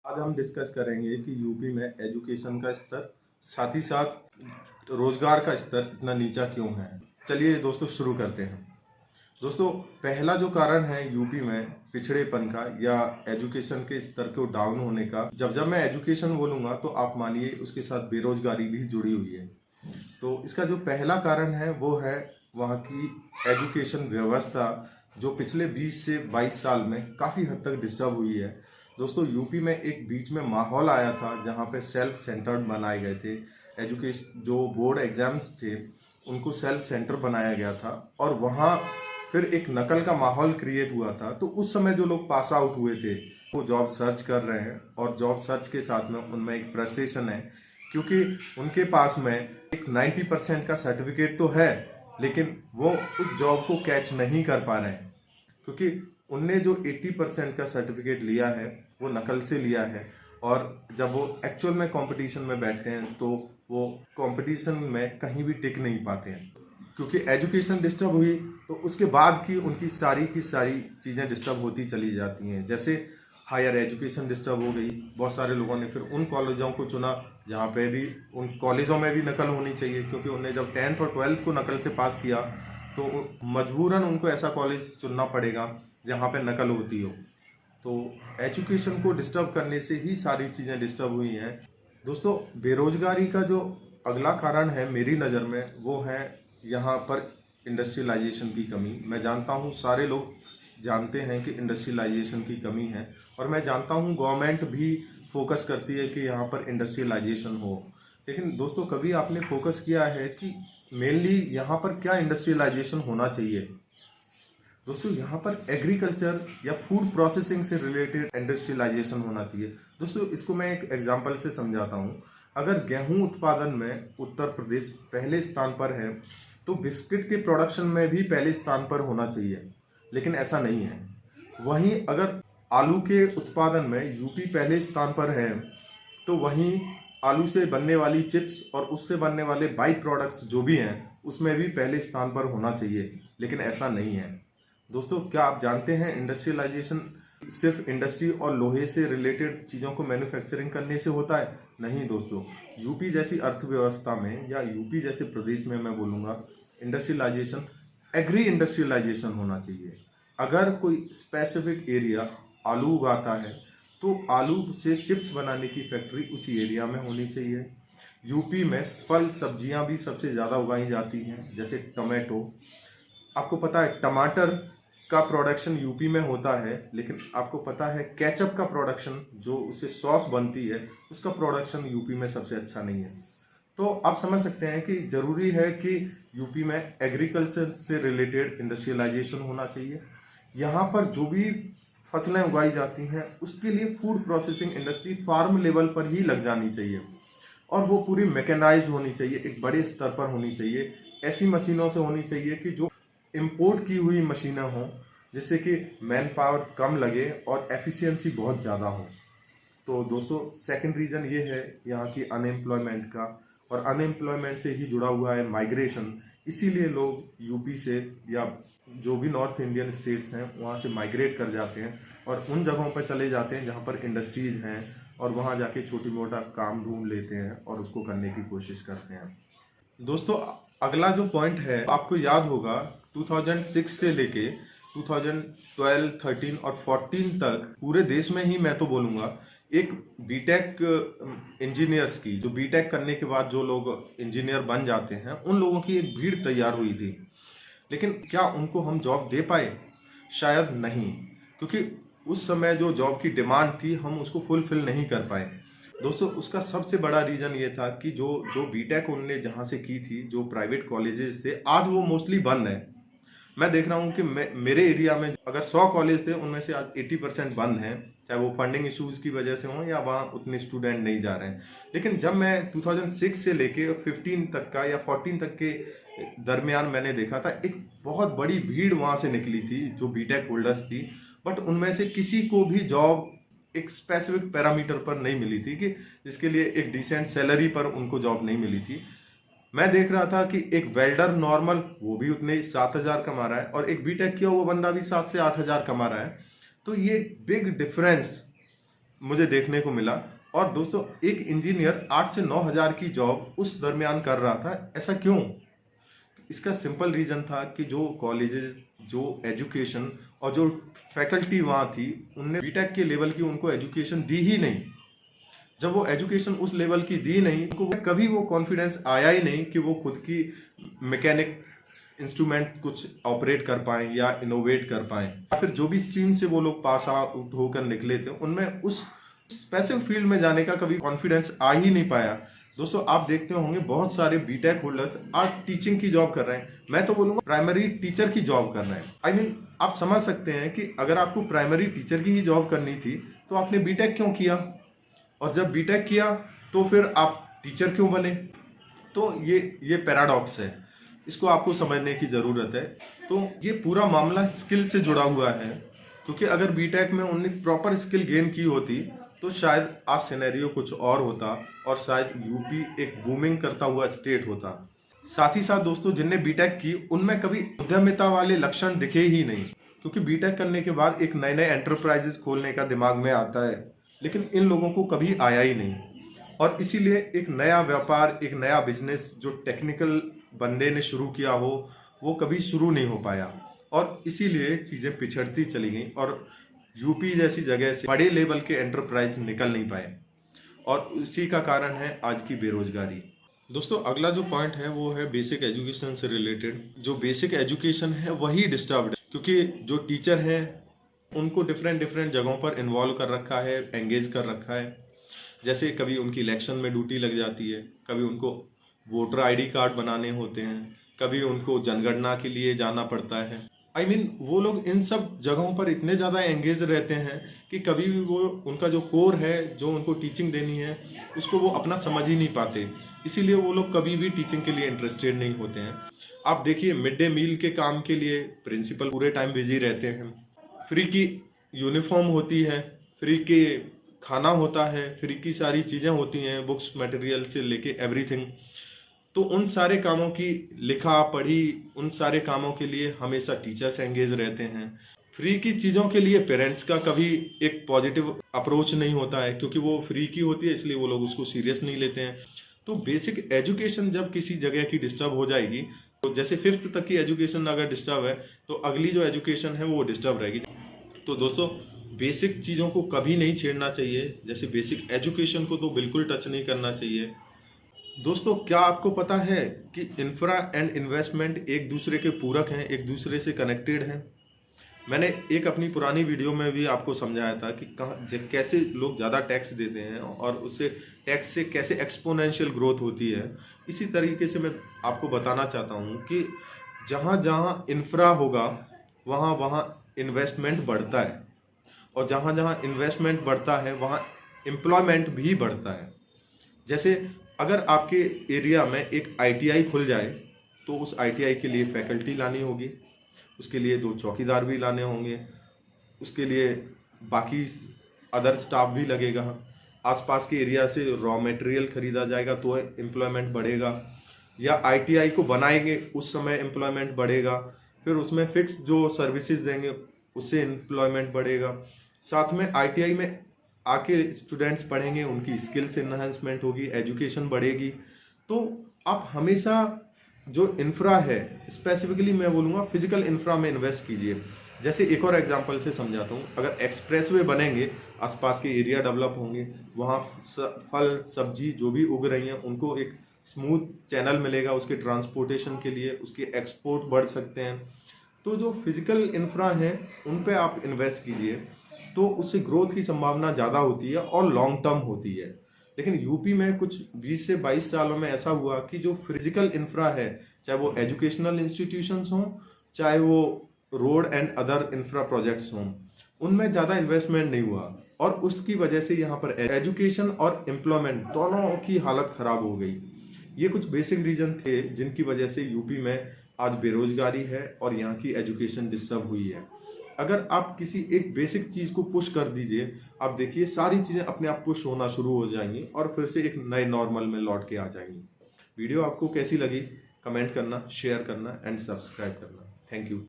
आज हम डिस्कस करेंगे कि यूपी में एजुकेशन का स्तर साथ ही साथ रोजगार का स्तर इतना नीचा क्यों है। चलिए दोस्तों शुरू करते हैं। दोस्तों, पहला जो कारण है यूपी में पिछड़ेपन का या एजुकेशन के स्तर को डाउन होने का, जब मैं एजुकेशन बोलूँगा तो आप मानिए उसके साथ बेरोजगारी भी जुड़ी हुई है। तो इसका जो पहला कारण है वो है वहाँ की एजुकेशन व्यवस्था, जो पिछले 20 से 22 साल में काफ़ी हद तक डिस्टर्ब हुई है। दोस्तों, यूपी में एक बीच में माहौल आया था जहाँ पे सेल्फ सेंटर्ड बनाए गए थे। एजुकेशन जो बोर्ड एग्जाम्स थे उनको सेल्फ सेंटर बनाया गया था और वहाँ फिर एक नकल का माहौल क्रिएट हुआ था। तो उस समय जो लोग पास आउट हुए थे वो जॉब सर्च कर रहे हैं और जॉब सर्च के साथ में उनमें एक फ्रस्ट्रेशन है, क्योंकि उनके पास में एक 90% का सर्टिफिकेट तो है लेकिन वो उस जॉब को कैच नहीं कर पा रहे हैं, क्योंकि उनने जो 80% का सर्टिफिकेट लिया है वो नकल से लिया है। और जब वो एक्चुअल में कंपटीशन में बैठते हैं तो वो कंपटीशन में कहीं भी टिक नहीं पाते हैं, क्योंकि एजुकेशन डिस्टर्ब हुई तो उसके बाद की उनकी की सारी चीज़ें डिस्टर्ब होती चली जाती हैं। जैसे हायर एजुकेशन डिस्टर्ब हो गई, बहुत सारे लोगों ने फिर उन कॉलेजों को चुना जहाँ पे भी उन कॉलेजों में भी नकल होनी चाहिए, क्योंकि उन्हें जब 10th और 12th को नकल से पास किया तो मजबूरन उनको ऐसा कॉलेज चुनना पड़ेगा जहाँ पे नकल होती हो। तो एजुकेशन को डिस्टर्ब करने से ही सारी चीज़ें डिस्टर्ब हुई हैं। दोस्तों, बेरोजगारी का जो अगला कारण है मेरी नज़र में वो है यहाँ पर इंडस्ट्रियलाइजेशन की कमी। मैं जानता हूँ सारे लोग जानते हैं कि इंडस्ट्रियलाइजेशन की कमी है और मैं जानता हूँ गवर्नमेंट भी फोकस करती है कि यहाँ पर इंडस्ट्रियलाइजेशन हो। लेकिन दोस्तों, कभी आपने फोकस किया है कि मेनली यहाँ पर क्या इंडस्ट्रियलाइजेशन होना चाहिए? दोस्तों, यहाँ पर एग्रीकल्चर या फूड प्रोसेसिंग से रिलेटेड इंडस्ट्रियलाइजेशन होना चाहिए। दोस्तों, इसको मैं एक एग्जांपल से समझाता हूँ। अगर गेहूं उत्पादन में उत्तर प्रदेश पहले स्थान पर है तो बिस्किट के प्रोडक्शन में भी पहले स्थान पर होना चाहिए, लेकिन ऐसा नहीं है। वहीं अगर आलू के उत्पादन में यूपी पहले स्थान पर है तो वहीं आलू से बनने वाली चिप्स और उससे बनने वाले बाई प्रोडक्ट्स जो भी हैं उसमें भी पहले स्थान पर होना चाहिए, लेकिन ऐसा नहीं है। दोस्तों, क्या आप जानते हैं इंडस्ट्रियलाइजेशन सिर्फ इंडस्ट्री और लोहे से रिलेटेड चीज़ों को मैन्युफैक्चरिंग करने से होता है? नहीं दोस्तों, यूपी जैसी अर्थव्यवस्था में या यूपी जैसे प्रदेश में मैं बोलूँगा इंडस्ट्रियलाइजेशन एग्री इंडस्ट्रियलाइजेशन होना चाहिए। अगर कोई स्पेसिफिक एरिया आलू उगाता है तो आलू से चिप्स बनाने की फैक्ट्री उसी एरिया में होनी चाहिए। यूपी में फल सब्जियां भी सबसे ज़्यादा उगाई जाती हैं, जैसे टमाटो। आपको पता है टमाटर का प्रोडक्शन यूपी में होता है, लेकिन आपको पता है केचप का प्रोडक्शन जो उससे सॉस बनती है उसका प्रोडक्शन यूपी में सबसे अच्छा नहीं है। तो आप समझ सकते हैं कि जरूरी है कि यूपी में एग्रीकल्चर से रिलेटेड इंडस्ट्रियलाइजेशन होना चाहिए। यहाँ पर जो भी फसलें उगाई जाती हैं उसके लिए food processing industry farm level पर ही लग जानी चाहिए और वो पूरी मैकेनाइज्ड होनी चाहिए, एक बड़े स्तर पर होनी चाहिए। ऐसी मशीनों से होनी चाहिए कि जो इंपोर्ट की हुई मशीनें हों, जिससे कि मैन पावर कम लगे और एफिशिएंसी बहुत ज़्यादा हो। तो दोस्तों, सेकंड रीज़न ये है यहाँ की अनएम्प्लॉयमेंट का, और अनएम्प्लॉयमेंट से ही जुड़ा हुआ है माइग्रेशन। इसीलिए लोग यूपी से या जो भी नॉर्थ इंडियन स्टेट्स हैं वहाँ से माइग्रेट कर जाते हैं और उन जगहों पर चले जाते हैं जहाँ पर इंडस्ट्रीज़ हैं और वहाँ जाके छोटी मोटा काम ढूंढ लेते हैं और उसको करने की कोशिश करते हैं। दोस्तों, अगला जो पॉइंट है आपको याद होगा 2006 से लेके 2012, 13 और 14 तक पूरे देश में ही मैं तो बोलूँगा एक बीटेक इंजीनियर्स की, जो बीटेक करने के बाद जो लोग इंजीनियर बन जाते हैं उन लोगों की एक भीड़ तैयार हुई थी। लेकिन क्या उनको हम जॉब दे पाए? शायद नहीं, क्योंकि उस समय जो जॉब की डिमांड थी हम उसको फुलफिल नहीं कर पाए। दोस्तों, उसका सबसे बड़ा रीजन ये था कि जो जो बीटेक उनने जहाँ से की थी, जो प्राइवेट कॉलेजेस थे, आज वो मोस्टली बंद है। मैं देख रहा हूँ कि मेरे एरिया में अगर 100 कॉलेज थे उनमें से आज 80% बंद हैं, चाहे वो फंडिंग इश्यूज की वजह से हों या वहाँ उतने स्टूडेंट नहीं जा रहे हैं। लेकिन जब मैं 2006 से लेके 15 तक का या 14 तक के दरमियान मैंने देखा था, एक बहुत बड़ी भीड़ वहाँ से निकली थी जो बीटेक होल्डर्स थी, बट उनमें से किसी को भी जॉब एक स्पेसिफिक पैरामीटर पर नहीं मिली थी कि जिसके लिए एक डिसेंट सैलरी पर उनको जॉब नहीं मिली थी। मैं देख रहा था कि एक वेल्डर नॉर्मल वो भी उतने 7,000 कमा रहा है और एक बीटेक किया हुआ बंदा भी 7 से 8,000 कमा रहा है। तो ये बिग डिफरेंस मुझे देखने को मिला। और दोस्तों एक इंजीनियर 8 से 9 हज़ार की जॉब उस दरमियान कर रहा था। ऐसा क्यों? इसका सिंपल रीजन था कि जो कॉलेजेस, जो एजुकेशन और जो फैकल्टी वहाँ थी, उनने बीटेक के लेवल की उनको एजुकेशन दी ही नहीं। जब वो एजुकेशन उस लेवल की दी नहीं, उनको कभी वो कॉन्फिडेंस आया ही नहीं कि वो खुद की मैकेनिक इंस्ट्रूमेंट कुछ ऑपरेट कर पाएं या इनोवेट कर पाएं, या फिर जो भी स्ट्रीम से वो लोग पास आउट होकर निकले थे, उनमें उस स्पेसिफिक फील्ड में जाने का कभी कॉन्फिडेंस आ ही नहीं पाया। दोस्तों आप देखते होंगे बहुत सारे बीटेक होल्डर्स आज टीचिंग की जॉब कर रहे हैं। मैं तो बोलूंगा प्राइमरी टीचर की जॉब कर रहे हैं। आई मीन आप समझ सकते हैं कि अगर आपको प्राइमरी टीचर की ही जॉब करनी थी तो आपने बीटेक क्यों किया, और जब बीटेक किया तो फिर आप टीचर क्यों बने? तो ये पैराडॉक्स है, इसको आपको समझने की ज़रूरत है। तो ये पूरा मामला स्किल से जुड़ा हुआ है, क्योंकि अगर बीटेक में उन्होंने प्रॉपर स्किल गेन की होती तो शायद आज सिनेरियो कुछ और होता और शायद यूपी एक बूमिंग करता हुआ स्टेट होता। साथ ही साथ दोस्तों जिनने बीटेक की उनमें कभी उद्यमिता वाले लक्षण दिखे ही नहीं, क्योंकि बीटेक करने के बाद एक नए नए एंटरप्राइजेस खोलने का दिमाग में आता है, लेकिन इन लोगों को कभी आया ही नहीं। और इसीलिए एक नया व्यापार, एक नया बिजनेस जो टेक्निकल बंदे ने शुरू किया हो वो कभी शुरू नहीं हो पाया, और इसीलिए चीज़ें पिछड़ती चली गई और यूपी जैसी जगह से बड़े लेवल के एंटरप्राइज निकल नहीं पाए, और उसी का कारण है आज की बेरोजगारी। दोस्तों अगला जो पॉइंट है वो है बेसिक एजुकेशन से रिलेटेड। जो बेसिक एजुकेशन है वही डिस्टर्ब्ड है, क्योंकि जो टीचर हैं उनको डिफरेंट डिफरेंट जगहों पर इन्वॉल्व कर रखा है, एंगेज कर रखा है। जैसे कभी उनकी इलेक्शन में ड्यूटी लग जाती है, कभी उनको वोटर आईडी कार्ड बनाने होते हैं, कभी उनको जनगणना के लिए जाना पड़ता है। आई मीन वो लोग इन सब जगहों पर इतने ज़्यादा एंगेज रहते हैं कि कभी भी वो उनका जो कोर है, जो उनको टीचिंग देनी है, उसको वो अपना समझ ही नहीं पाते। इसीलिए वो लोग कभी भी टीचिंग के लिए इंटरेस्टेड नहीं होते हैं। आप देखिए मिड डे मील के काम के लिए प्रिंसिपल पूरे टाइम बिजी रहते हैं, फ्री की यूनिफॉर्म होती है, फ्री के खाना होता है, फ्री की सारी चीज़ें होती हैं, बुक्स मटेरियल से लेके एवरीथिंग। तो उन सारे कामों की लिखा पढ़ी, उन सारे कामों के लिए हमेशा टीचर्स एंगेज रहते हैं। फ्री की चीज़ों के लिए पेरेंट्स का कभी एक पॉजिटिव अप्रोच नहीं होता है, क्योंकि वो फ्री की होती है इसलिए वो लोग उसको सीरियस नहीं लेते हैं। तो बेसिक एजुकेशन जब किसी जगह की डिस्टर्ब हो जाएगी, तो जैसे 5th तक की एजुकेशन अगर डिस्टर्ब है तो अगली जो एजुकेशन है वो डिस्टर्ब रहेगी। तो दोस्तों बेसिक चीज़ों को कभी नहीं छेड़ना चाहिए, जैसे बेसिक एजुकेशन को तो बिल्कुल टच नहीं करना चाहिए। दोस्तों क्या आपको पता है कि इंफ्रा एंड इन्वेस्टमेंट एक दूसरे के पूरक हैं, एक दूसरे से कनेक्टेड हैं? मैंने एक अपनी पुरानी वीडियो में भी आपको समझाया था कि कैसे लोग ज़्यादा टैक्स देते हैं और उससे टैक्स से कैसे एक्सपोनेंशियल ग्रोथ होती है। इसी तरीके से मैं आपको बताना चाहता हूँ कि जहाँ जहाँ इंफ्रा होगा वहाँ वहाँ इन्वेस्टमेंट बढ़ता है, और जहाँ जहाँ इन्वेस्टमेंट बढ़ता है वहाँ एम्प्लॉयमेंट भी बढ़ता है। जैसे अगर आपके एरिया में एक आईटीआई खुल जाए तो उस आईटीआई के लिए फैकल्टी लानी होगी, उसके लिए 2 चौकीदार भी लाने होंगे, उसके लिए बाकी अदर स्टाफ भी लगेगा। आसपास के एरिया से रॉ मटेरियल खरीदा जाएगा तो एम्प्लॉयमेंट बढ़ेगा, या आईटीआई को बनाएंगे उस समय एम्प्लॉयमेंट बढ़ेगा, फिर उसमें फिक्स जो सर्विसेज देंगे उससे एम्प्लॉयमेंट बढ़ेगा। साथ में आईटीआई में आके स्टूडेंट्स पढ़ेंगे, उनकी स्किल्स इन्हांसमेंट होगी, एजुकेशन बढ़ेगी। तो आप हमेशा जो इंफ्रा है, स्पेसिफिकली मैं बोलूँगा फिजिकल इंफ्रा में इन्वेस्ट कीजिए। जैसे एक और एग्जांपल से समझाता हूँ, अगर एक्सप्रेसवे बनेंगे, आसपास के एरिया डेवलप होंगे, वहाँ फल सब्जी जो भी उग रही हैं उनको एक स्मूथ चैनल मिलेगा उसके ट्रांसपोर्टेशन के लिए, उसके एक्सपोर्ट बढ़ सकते हैं। तो जो फिजिकल इंफ्रा है उन पे आप इन्वेस्ट कीजिए, तो उससे ग्रोथ की संभावना ज़्यादा होती है और लॉन्ग टर्म होती है। लेकिन यूपी में कुछ 20 से 22 सालों में ऐसा हुआ कि जो फिजिकल इंफ्रा है, चाहे वो एजुकेशनल इंस्टीट्यूशंस हों, चाहे वो road and other infra projects हों, उनमें ज़्यादा इन्वेस्टमेंट नहीं हुआ, और उसकी वजह से यहाँ पर एजुकेशन और एम्प्लॉयमेंट दोनों की हालत ख़राब हो गई। ये कुछ बेसिक रीजन थे जिनकी वजह से यूपी में आज बेरोजगारी है और यहाँ की एजुकेशन डिस्टर्ब हुई है। अगर आप किसी एक बेसिक चीज़ को पुश कर दीजिए, आप देखिए सारी चीज़ें अपने आप पुश होना शुरू हो जाएंगी और फिर से एक नए नॉर्मल में लौट के आ जाएंगी। वीडियो आपको कैसी लगी कमेंट करना, शेयर करना एंड सब्सक्राइब करना। Thank you.